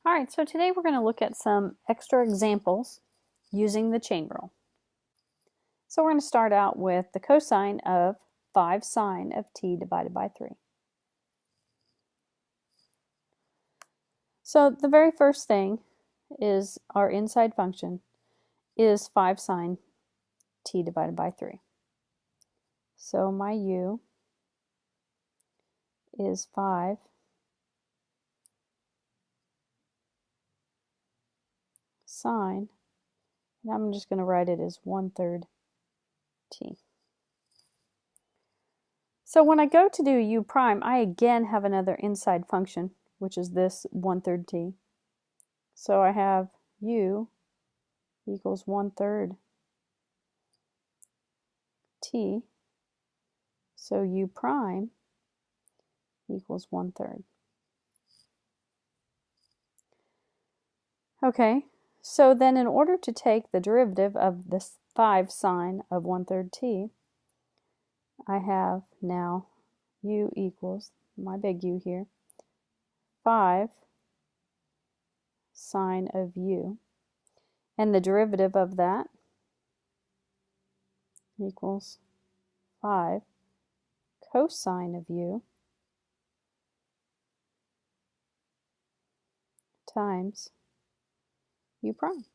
All right, so today we're going to look at some extra examples using the chain rule. So we're going to start out with the cosine of 5 sine of t divided by 3. So the very first thing is our inside function is 5 sine t divided by 3. So my u is 5 sine, and I'm just going to write it as 1/3 t. So when I go to do u prime, I again have another inside function, which is this 1/3 t. So I have u equals 1/3 t. So u prime equals 1/3. Okay, so then in order to take the derivative of this 5 sine of 1/3 t, I have now u equals, my big U here, 5 sine of u. And the derivative of that equals 5 cosine of u times u prime.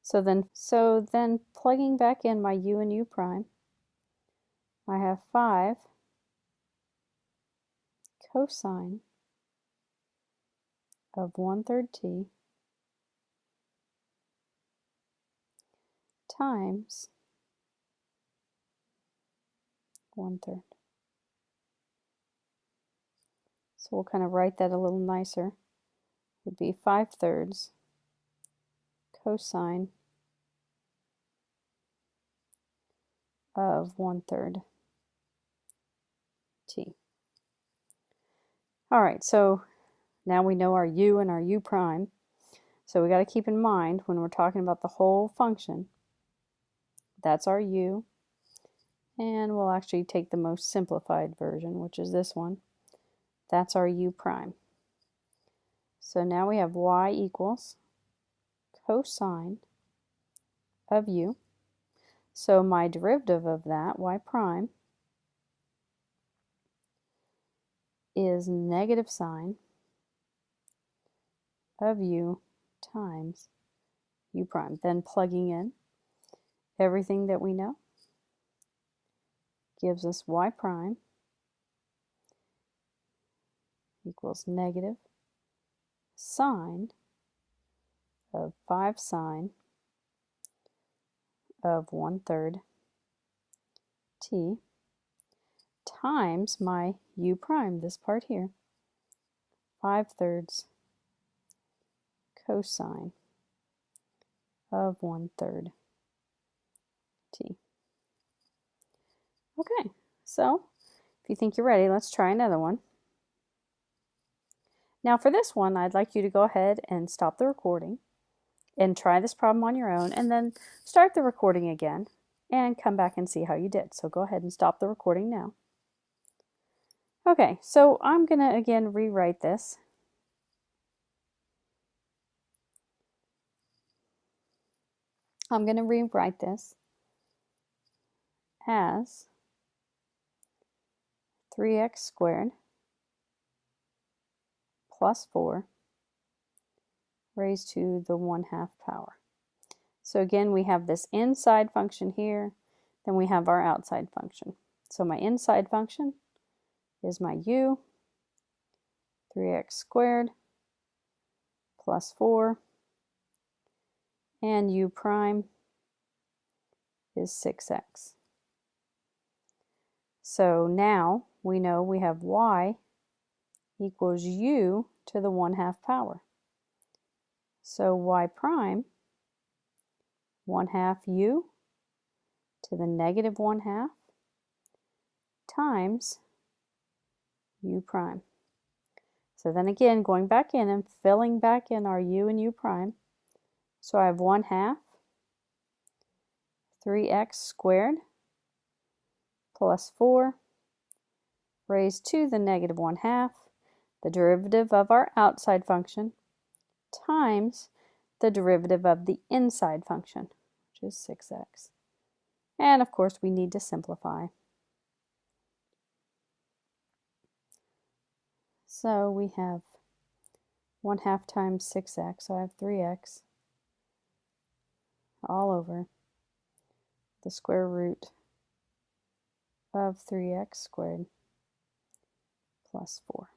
So then plugging back in my u and u prime, I have 5 cosine of 1/3 t times 1/3. So we'll kind of write that a little nicer. It would be 5/3 cosine of 1/3 t. All right, so now we know our u and our u prime. So we got to keep in mind when we're talking about the whole function, that's our u, and we'll actually take the most simplified version, which is this one. That's our u prime. So now we have y equals cosine of u. So my derivative of that, y prime, is negative sine of u times u prime. Then plugging in everything that we know gives us y prime equals negative sine of 5 sine of 1/3 t times my u prime, this part here, 5/3 cosine of 1/3 t. Okay, so if you think you're ready, let's try another one. Now for this one, I'd like you to go ahead and stop the recording and try this problem on your own, and then start the recording again and come back and see how you did. So go ahead and stop the recording now. Okay, so I'm going to again rewrite this. I'm going to rewrite this as 3x squared plus 4 raised to the 1/2 power. So again, we have this inside function here, then we have our outside function. So my inside function is my u, 3x squared plus 4, and u prime is 6x. So now we know we have y equals u to the 1/2 power. So y prime, 1/2 u to the negative 1/2 times u prime. So then again, going back in and filling back in our u and u prime. So I have 1/2 3x squared plus 4 raised to the negative 1/2. the derivative of our outside function times the derivative of the inside function, which is 6x. And of course, we need to simplify. So we have 1/2 times 6x, so I have 3x all over the square root of 3x squared plus 4.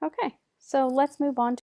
Okay, so let's move on to